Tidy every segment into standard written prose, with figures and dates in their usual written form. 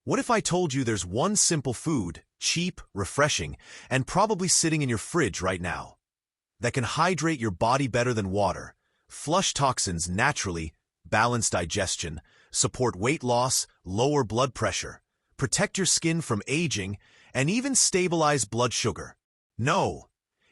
What if I told you there's one simple food, cheap, refreshing, and probably sitting in your fridge right now, that can hydrate your body better than water, flush toxins naturally, balance digestion, support weight loss, lower blood pressure, protect your skin from aging, and even stabilize blood sugar? No,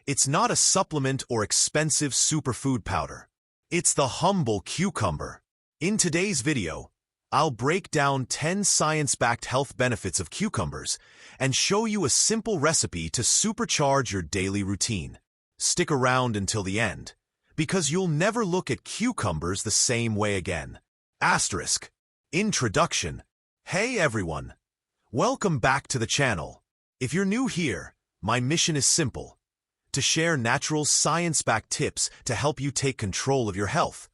it's not a supplement or expensive superfood powder. It's the humble cucumber. In today's video, I'll break down 10 science-backed health benefits of cucumbers and show you a simple recipe to supercharge your daily routine. Stick around until the end, because you'll never look at cucumbers the same way again. Asterisk. Introduction. Hey everyone. Welcome back to the channel. If you're new here, my mission is simple: to share natural science-backed tips to help you take control of your health,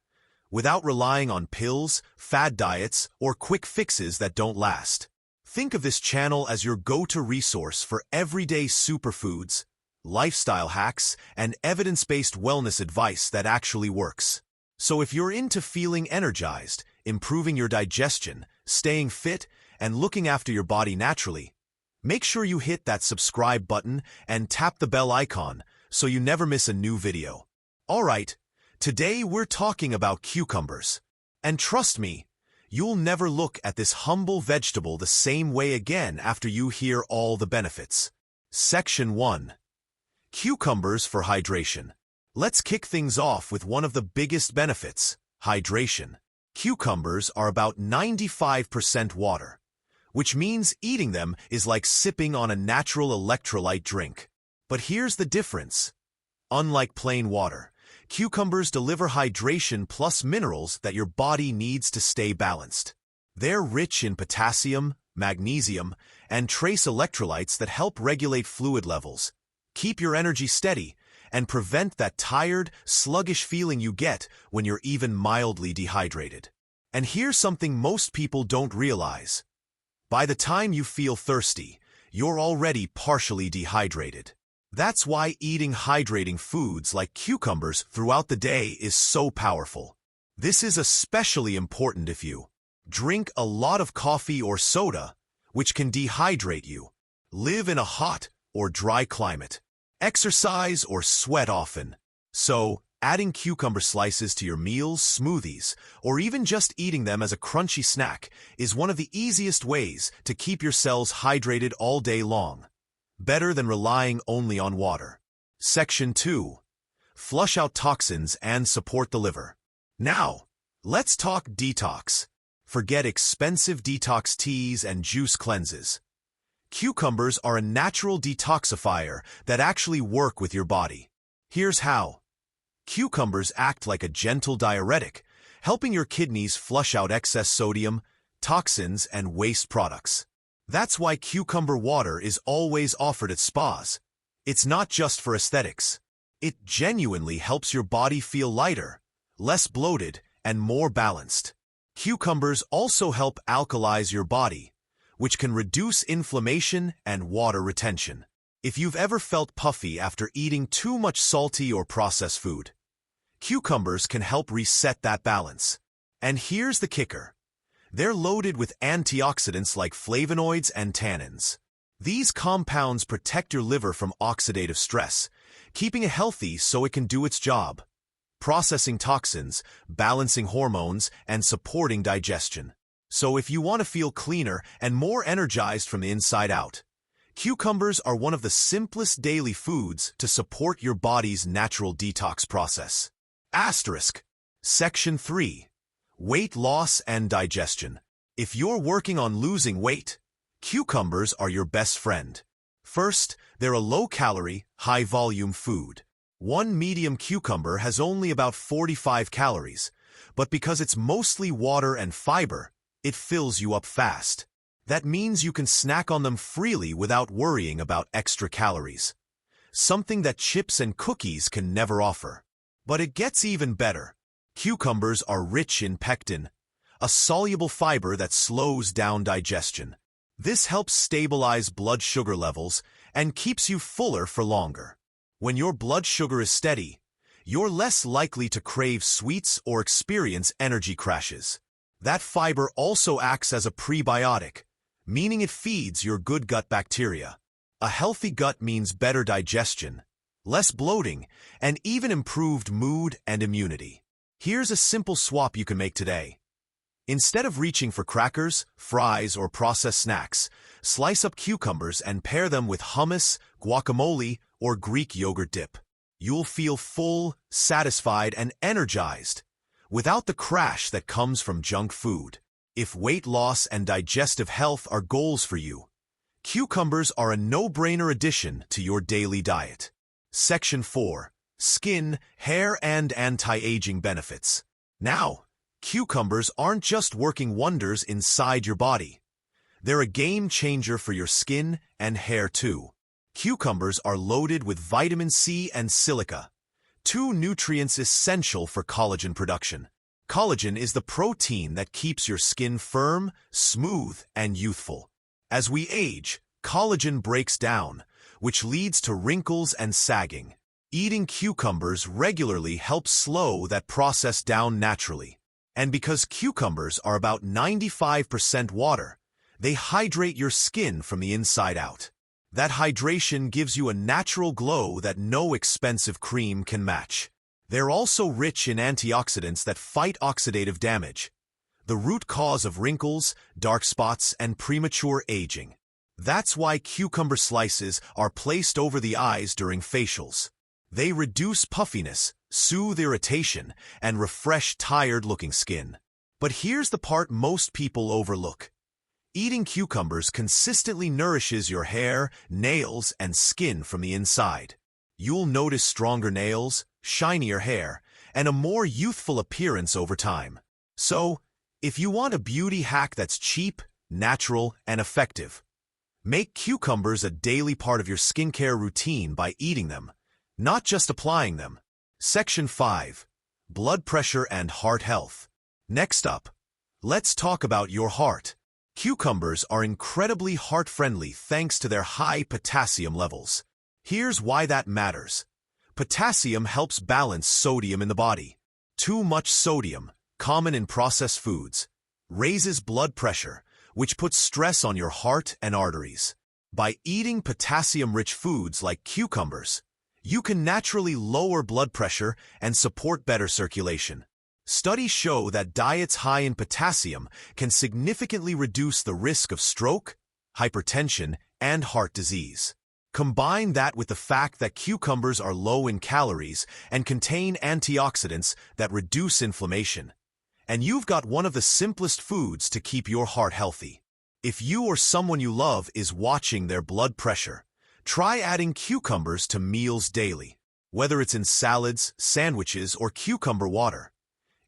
without relying on pills, fad diets, or quick fixes that don't last. Think of this channel as your go-to resource for everyday superfoods, lifestyle hacks, and evidence-based wellness advice that actually works. So if you're into feeling energized, improving your digestion, staying fit, and looking after your body naturally, make sure you hit that subscribe button and tap the bell icon so you never miss a new video. Alright, today we're talking about cucumbers. And trust me, you'll never look at this humble vegetable the same way again after you hear all the benefits. Section 1. Cucumbers for hydration. Let's kick things off with one of the biggest benefits: hydration. Cucumbers are about 95% water, which means eating them is like sipping on a natural electrolyte drink. But here's the difference. Unlike plain water, cucumbers deliver hydration plus minerals that your body needs to stay balanced. They're rich in potassium, magnesium, and trace electrolytes that help regulate fluid levels, keep your energy steady, and prevent that tired, sluggish feeling you get when you're even mildly dehydrated. And here's something most people don't realize. By the time you feel thirsty, you're already partially dehydrated. That's why eating hydrating foods like cucumbers throughout the day is so powerful. This is especially important if you drink a lot of coffee or soda, which can dehydrate you, live in a hot or dry climate, exercise or sweat often. So, adding cucumber slices to your meals, smoothies, or even just eating them as a crunchy snack is one of the easiest ways to keep your cells hydrated all day long. Better than relying only on water. Section 2. Flush out toxins and support the liver. Now, let's talk detox. Forget expensive detox teas and juice cleanses. Cucumbers are a natural detoxifier that actually work with your body. Here's how. Cucumbers act like a gentle diuretic, helping your kidneys flush out excess sodium, toxins, and waste products. That's why cucumber water is always offered at spas. It's not just for aesthetics. It genuinely helps your body feel lighter, less bloated, and more balanced. Cucumbers also help alkalize your body, which can reduce inflammation and water retention. If you've ever felt puffy after eating too much salty or processed food, cucumbers can help reset that balance. And here's the kicker. They're loaded with antioxidants like flavonoids and tannins. These compounds protect your liver from oxidative stress, keeping it healthy so it can do its job, processing toxins, balancing hormones, and supporting digestion. So if you want to feel cleaner and more energized from the inside out, cucumbers are one of the simplest daily foods to support your body's natural detox process. Asterisk. Section 3. Weight loss and digestion. If you're working on losing weight, cucumbers are your best friend. First, they're a low-calorie, high-volume food. One medium cucumber has only about 45 calories, but because it's mostly water and fiber, it fills you up fast. That means you can snack on them freely without worrying about extra calories, something that chips and cookies can never offer. But it gets even better. Cucumbers are rich in pectin, a soluble fiber that slows down digestion. This helps stabilize blood sugar levels and keeps you fuller for longer. When your blood sugar is steady, you're less likely to crave sweets or experience energy crashes. That fiber also acts as a prebiotic, meaning it feeds your good gut bacteria. A healthy gut means better digestion, less bloating, and even improved mood and immunity. Here's a simple swap you can make today. Instead of reaching for crackers, fries, or processed snacks, slice up cucumbers and pair them with hummus, guacamole, or Greek yogurt dip. You'll feel full, satisfied, and energized, without the crash that comes from junk food. If weight loss and digestive health are goals for you, cucumbers are a no-brainer addition to your daily diet. Section 4. Skin, hair, and anti-aging benefits. Now, cucumbers aren't just working wonders inside your body. They're a game changer for your skin and hair too. Cucumbers are loaded with vitamin C and silica, two nutrients essential for collagen production. Collagen is the protein that keeps your skin firm, smooth, and youthful. As we age, collagen breaks down, which leads to wrinkles and sagging. Eating cucumbers regularly helps slow that process down naturally. And because cucumbers are about 95% water, they hydrate your skin from the inside out. That hydration gives you a natural glow that no expensive cream can match. They're also rich in antioxidants that fight oxidative damage, the root cause of wrinkles, dark spots, and premature aging. That's why cucumber slices are placed over the eyes during facials. They reduce puffiness, soothe irritation, and refresh tired-looking skin. But here's the part most people overlook. Eating cucumbers consistently nourishes your hair, nails, and skin from the inside. You'll notice stronger nails, shinier hair, and a more youthful appearance over time. So, if you want a beauty hack that's cheap, natural, and effective, make cucumbers a daily part of your skincare routine by eating them, not just applying them. Section 5. Blood pressure and heart health. Next up, let's talk about your heart. Cucumbers are incredibly heart-friendly thanks to their high potassium levels. Here's why that matters. Potassium helps balance sodium in the body. Too much sodium, common in processed foods, raises blood pressure, which puts stress on your heart and arteries. By eating potassium-rich foods like cucumbers, you can naturally lower blood pressure and support better circulation. Studies show that diets high in potassium can significantly reduce the risk of stroke, hypertension, and heart disease. Combine that with the fact that cucumbers are low in calories and contain antioxidants that reduce inflammation, and you've got one of the simplest foods to keep your heart healthy. If you or someone you love is watching their blood pressure, try adding cucumbers to meals daily. Whether it's in salads, sandwiches, or cucumber water,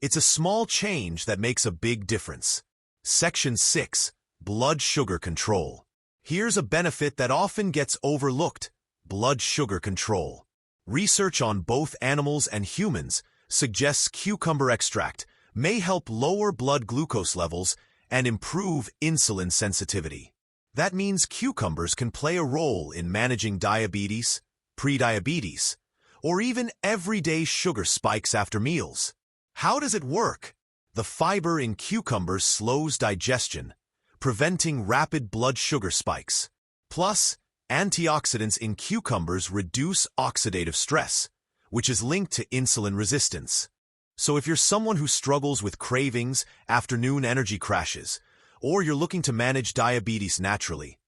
it's a small change that makes a big difference. Section 6. Blood sugar control. Here's a benefit that often gets overlooked: blood sugar control. Research on both animals and humans suggests cucumber extract may help lower blood glucose levels and improve insulin sensitivity. That means cucumbers can play a role in managing diabetes, prediabetes, or even everyday sugar spikes after meals. How does it work? The fiber in cucumbers slows digestion, preventing rapid blood sugar spikes. Plus, antioxidants in cucumbers reduce oxidative stress, which is linked to insulin resistance. So if you're someone who struggles with cravings, afternoon energy crashes, or you're looking to manage diabetes naturally,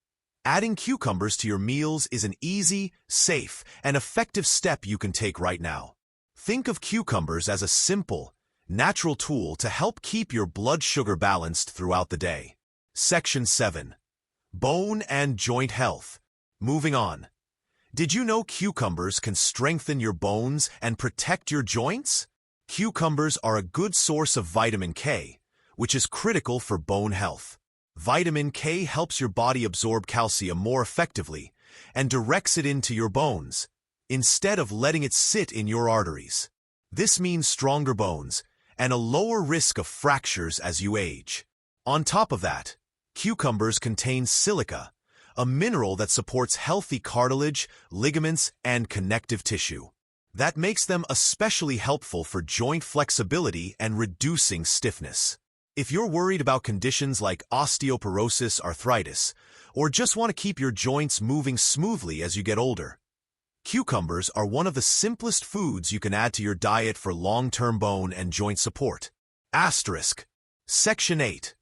adding cucumbers to your meals is an easy, safe, and effective step you can take right now. Think of cucumbers as a simple, natural tool to help keep your blood sugar balanced throughout the day. Section 7. Bone and joint health. Moving on. Did you know cucumbers can strengthen your bones and protect your joints? Cucumbers are a good source of vitamin K, which is critical for bone health. Vitamin K helps your body absorb calcium more effectively and directs it into your bones, instead of letting it sit in your arteries. This means stronger bones and a lower risk of fractures as you age. On top of that, cucumbers contain silica, a mineral that supports healthy cartilage, ligaments, and connective tissue. That makes them especially helpful for joint flexibility and reducing stiffness. If you're worried about conditions like osteoporosis, arthritis, or just want to keep your joints moving smoothly as you get older, cucumbers are one of the simplest foods you can add to your diet for long-term bone and joint support. Asterisk. Section 8.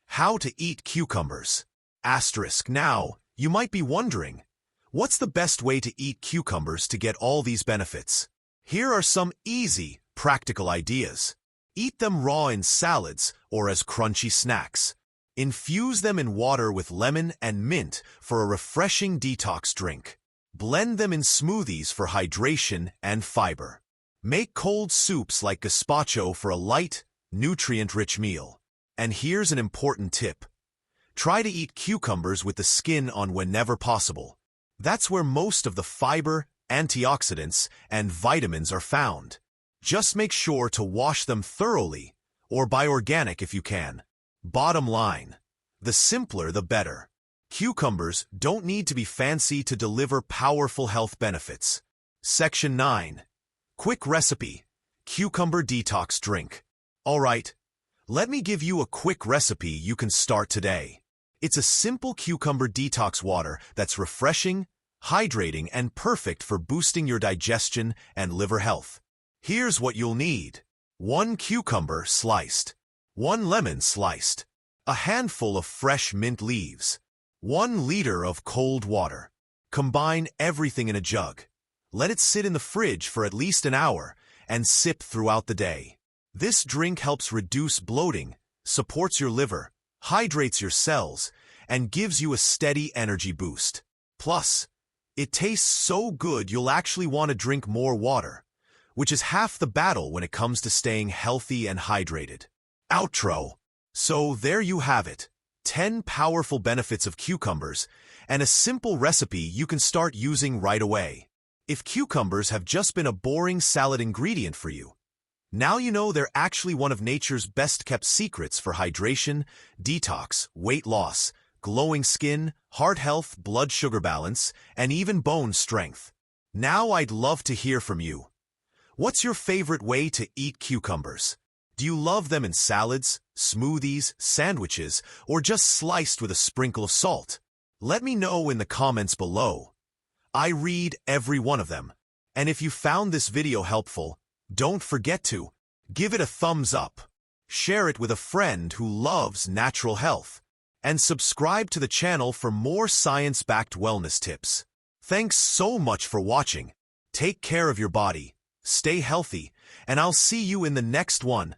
How to eat cucumbers. Asterisk. Now, you might be wondering, what's the best way to eat cucumbers to get all these benefits? Here are some easy, practical ideas. Eat them raw in salads or as crunchy snacks. Infuse them in water with lemon and mint for a refreshing detox drink. Blend them in smoothies for hydration and fiber. Make cold soups like gazpacho for a light, nutrient-rich meal. And here's an important tip. Try to eat cucumbers with the skin on whenever possible. That's where most of the fiber, antioxidants, and vitamins are found. Just make sure to wash them thoroughly, or buy organic if you can. Bottom line, the simpler the better. Cucumbers don't need to be fancy to deliver powerful health benefits. Section 9. Quick recipe. Cucumber detox drink. Alright, let me give you a quick recipe you can start today. It's a simple cucumber detox water that's refreshing, hydrating, and perfect for boosting your digestion and liver health. Here's what you'll need. 1 cucumber sliced. 1 lemon sliced. A handful of fresh mint leaves. 1 liter of cold water. Combine everything in a jug. Let it sit in the fridge for at least an hour and sip throughout the day. This drink helps reduce bloating, supports your liver, hydrates your cells, and gives you a steady energy boost. Plus, it tastes so good you'll actually want to drink more water, which is half the battle when it comes to staying healthy and hydrated. Outro. So there you have it. 10 powerful benefits of cucumbers, and a simple recipe you can start using right away. If cucumbers have just been a boring salad ingredient for you, now you know they're actually one of nature's best-kept secrets for hydration, detox, weight loss, glowing skin, heart health, blood sugar balance, and even bone strength. Now I'd love to hear from you. What's your favorite way to eat cucumbers? Do you love them in salads, smoothies, sandwiches, or just sliced with a sprinkle of salt? Let me know in the comments below. I read every one of them. And if you found this video helpful, don't forget to give it a thumbs up, share it with a friend who loves natural health, and subscribe to the channel for more science-backed wellness tips. Thanks so much for watching. Take care of your body, stay healthy, and I'll see you in the next one.